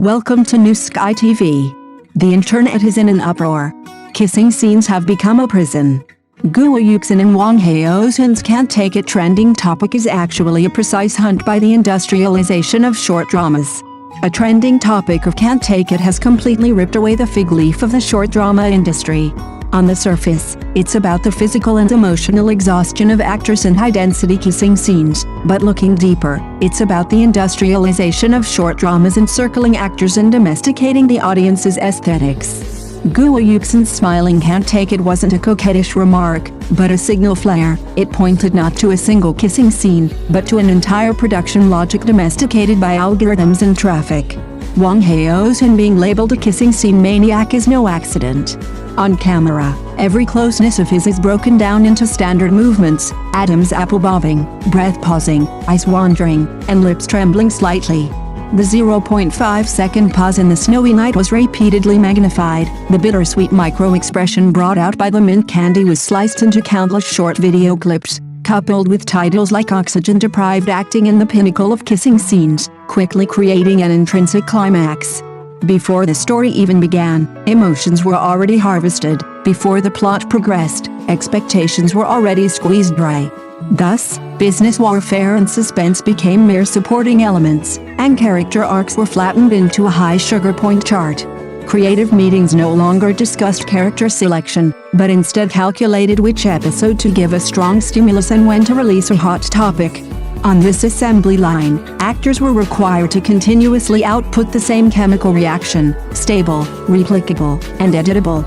Welcome to New Sky TV. The internet is in an uproar. Kissing scenes have become a prison. Yuxin and Wang Haozhen's Can't Take It trending topic is actually a precise hunt by the industrialization of short dramas. A trending topic of Can't Take It has completely ripped away the fig leaf of the short drama industry. On the surface, it's about the physical and emotional exhaustion of actors in high-density kissing scenes, but looking deeper, it's about the industrialization of short dramas encircling actors and domesticating the audience's aesthetics. Yuxin's smiling "Can't Take It" wasn't a coquettish remark, but a signal flare. It pointed not to a single kissing scene, but to an entire production logic domesticated by algorithms and traffic. Wang Haozhen being labeled a kissing scene maniac is no accident. On camera, every closeness of his is broken down into standard movements: atoms apple-bobbing, breath pausing, eyes wandering, and lips trembling slightly. The 0.5-second pause in the snowy night was repeatedly magnified. The bittersweet micro-expression brought out by the mint candy was sliced into countless short video clips, coupled with titles like "Oxygen-deprived acting in the pinnacle of kissing scenes," quickly creating an intrinsic climax. Before the story even began, emotions were already harvested. Before the plot progressed, expectations were already squeezed dry. Thus, business warfare and suspense became mere supporting elements, and character arcs were flattened into a high sugar point chart. Creative meetings no longer discussed character selection, but instead calculated which episode to give a strong stimulus and when to release a hot topic. On this assembly line, actors were required to continuously output the same chemical reaction: stable, replicable, and editable.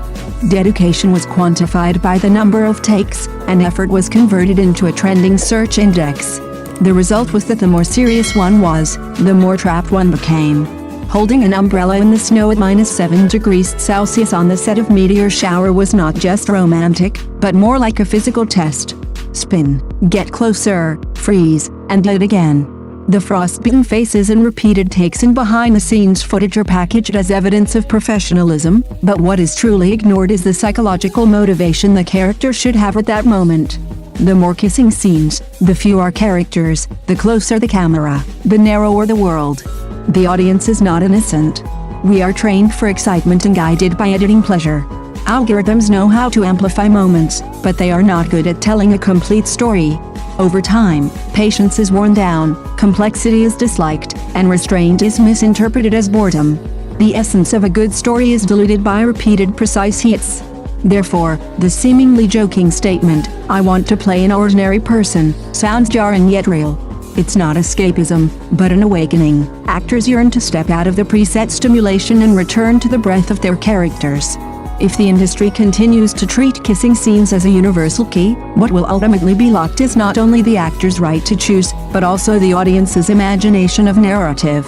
Dedication was quantified by the number of takes, and effort was converted into a trending search index. The result was that the more serious one was, the more trapped one became. Holding an umbrella in the snow at -7 degrees Celsius on the set of Meteor Shower was not just romantic, but more like a physical test. Spin, get closer, freeze, and do it again. The frostbitten faces and repeated takes in behind-the-scenes footage are packaged as evidence of professionalism, but what is truly ignored is the psychological motivation the character should have at that moment. The more kissing scenes, the fewer characters, the closer the camera, the narrower the world. The audience is not innocent. We are trained for excitement and guided by editing pleasure. Algorithms know how to amplify moments, but they are not good at telling a complete story. Over time, patience is worn down, complexity is disliked, and restraint is misinterpreted as boredom. The essence of a good story is diluted by repeated precise hits. Therefore, the seemingly joking statement, "I want to play an ordinary person," sounds jarring yet real. It's not escapism, but an awakening. Actors yearn to step out of the preset stimulation and return to the breath of their characters. If the industry continues to treat kissing scenes as a universal key, what will ultimately be locked is not only the actor's right to choose, but also the audience's imagination of narrative.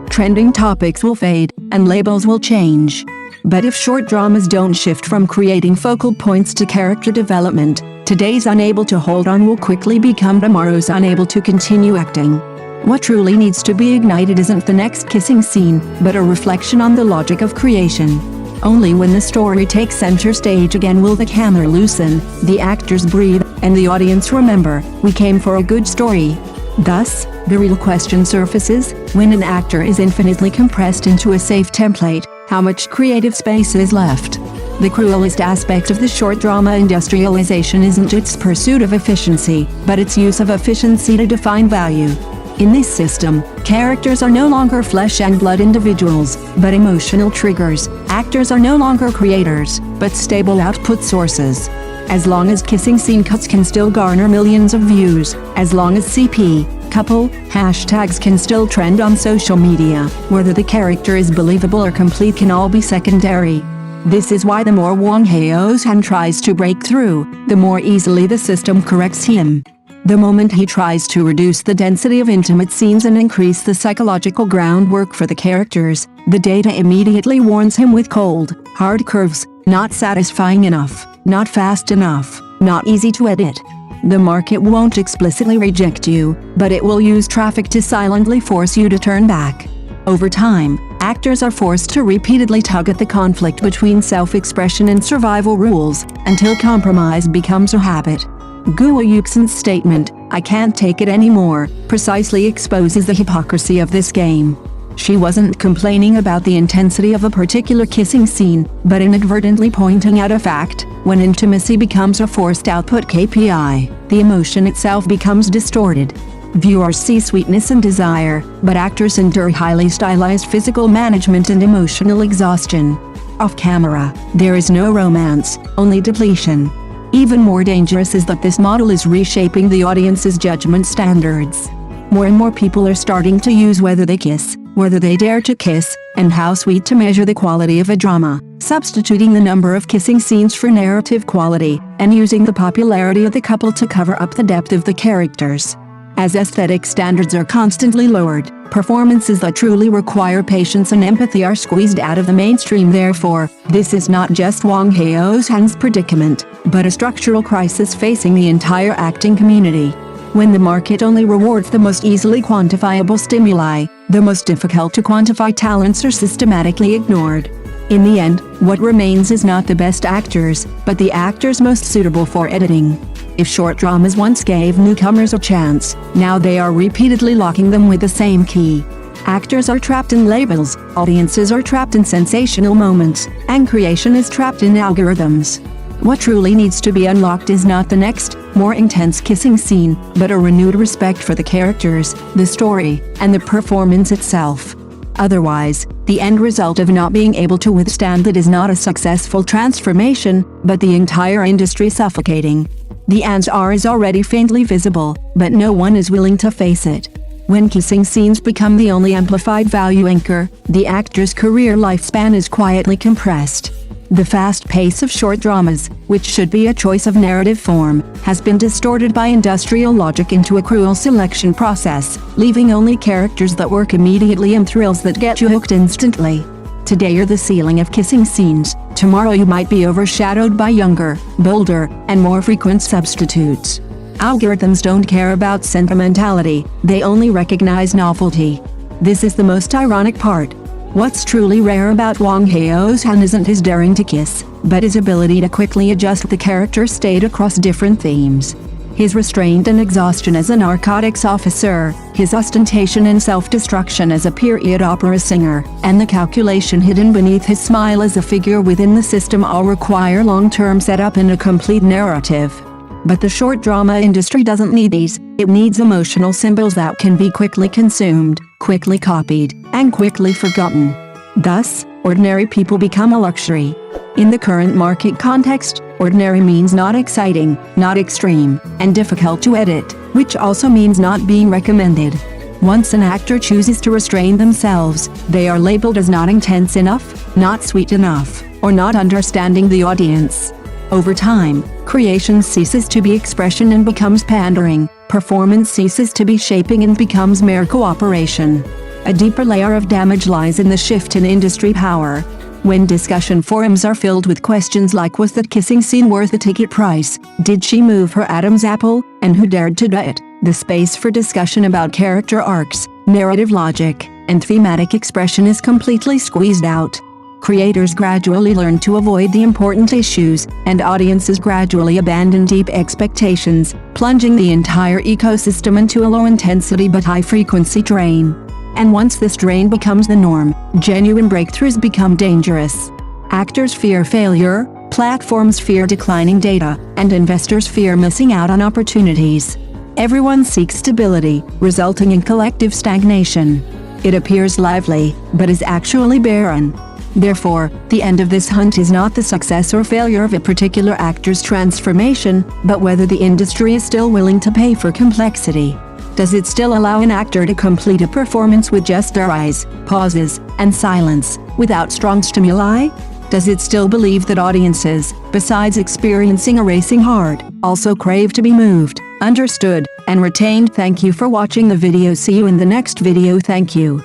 Trending topics will fade, and labels will change. But if short dramas don't shift from creating focal points to character development, today's unable to hold on will quickly become tomorrow's unable to continue acting. What truly needs to be ignited isn't the next kissing scene, but a reflection on the logic of creation. Only when the story takes center stage again will the camera loosen, the actors breathe, and the audience remember, we came for a good story. Thus, the real question surfaces: when an actor is infinitely compressed into a safe template, how much creative space is left? The cruelest aspect of the short drama industrialization isn't its pursuit of efficiency, but its use of efficiency to define value. In this system, characters are no longer flesh and blood individuals, but emotional triggers. Actors are no longer creators, but stable output sources. As long as kissing scene cuts can still garner millions of views, as long as CP, couple, hashtags can still trend on social media, whether the character is believable or complete can all be secondary. This is why the more Wang Haozhen tries to break through, the more easily the system corrects him. The moment he tries to reduce the density of intimate scenes and increase the psychological groundwork for the characters, the data immediately warns him with cold, hard curves: not satisfying enough, not fast enough, not easy to edit. The market won't explicitly reject you, but it will use traffic to silently force you to turn back. Over time, actors are forced to repeatedly tug at the conflict between self-expression and survival rules, until compromise becomes a habit. Yuxin's statement, "I can't take it anymore," precisely exposes the hypocrisy of this game. She wasn't complaining about the intensity of a particular kissing scene, but inadvertently pointing out a fact: when intimacy becomes a forced output KPI, the emotion itself becomes distorted. Viewers see sweetness and desire, but actors endure highly stylized physical management and emotional exhaustion. Off camera, there is no romance, only depletion. Even more dangerous is that this model is reshaping the audience's judgment standards. More and more people are starting to use whether they kiss, whether they dare to kiss, and how sweet to measure the quality of a drama, substituting the number of kissing scenes for narrative quality, and using the popularity of the couple to cover up the depth of the characters. As aesthetic standards are constantly lowered, performances that truly require patience and empathy are squeezed out of the mainstream. Therefore, this is not just Wang Haozhen's predicament, but a structural crisis facing the entire acting community. When the market only rewards the most easily quantifiable stimuli, the most difficult to quantify talents are systematically ignored. In the end, what remains is not the best actors, but the actors most suitable for editing. If short dramas once gave newcomers a chance, now they are repeatedly locking them with the same key. Actors are trapped in labels, audiences are trapped in sensational moments, and creation is trapped in algorithms. What truly needs to be unlocked is not the next, more intense kissing scene, but a renewed respect for the characters, the story, and the performance itself. Otherwise, the end result of not being able to withstand it is not a successful transformation, but the entire industry suffocating. The answer is already faintly visible, but no one is willing to face it. When kissing scenes become the only amplified value anchor, the actor's career lifespan is quietly compressed. The fast pace of short dramas, which should be a choice of narrative form, has been distorted by industrial logic into a cruel selection process, leaving only characters that work immediately and thrills that get you hooked instantly. Today you're the ceiling of kissing scenes, tomorrow you might be overshadowed by younger, bolder, and more frequent substitutes. Algorithms don't care about sentimentality, they only recognize novelty. This is the most ironic part. What's truly rare about Wang Haozhen isn't his daring to kiss, but his ability to quickly adjust the character state across different themes. His restraint and exhaustion as a narcotics officer, his ostentation and self-destruction as a period opera singer, and the calculation hidden beneath his smile as a figure within the system all require long-term setup and a complete narrative. But the short drama industry doesn't need these, it needs emotional symbols that can be quickly consumed, quickly copied, and quickly forgotten. Thus, ordinary people become a luxury. In the current market context, ordinary means not exciting, not extreme, and difficult to edit, which also means not being recommended. Once an actor chooses to restrain themselves, they are labeled as not intense enough, not sweet enough, or not understanding the audience. Over time, creation ceases to be expression and becomes pandering, performance ceases to be shaping and becomes mere cooperation. A deeper layer of damage lies in the shift in industry power. When discussion forums are filled with questions like, was that kissing scene worth the ticket price? Did she move her Adam's apple? And who dared to do it? The space for discussion about character arcs, narrative logic, and thematic expression is completely squeezed out. Creators gradually learn to avoid the important issues, and audiences gradually abandon deep expectations, plunging the entire ecosystem into a low-intensity but high-frequency drain. And once this drain becomes the norm, genuine breakthroughs become dangerous. Actors fear failure, platforms fear declining data, and investors fear missing out on opportunities. Everyone seeks stability, resulting in collective stagnation. It appears lively, but is actually barren. Therefore, the end of this hunt is not the success or failure of a particular actor's transformation, but whether the industry is still willing to pay for complexity. Does it still allow an actor to complete a performance with just their eyes, pauses, and silence, without strong stimuli? Does it still believe that audiences, besides experiencing a racing heart, also crave to be moved, understood, and retained? Thank you for watching the video. See you in the next video. Thank you.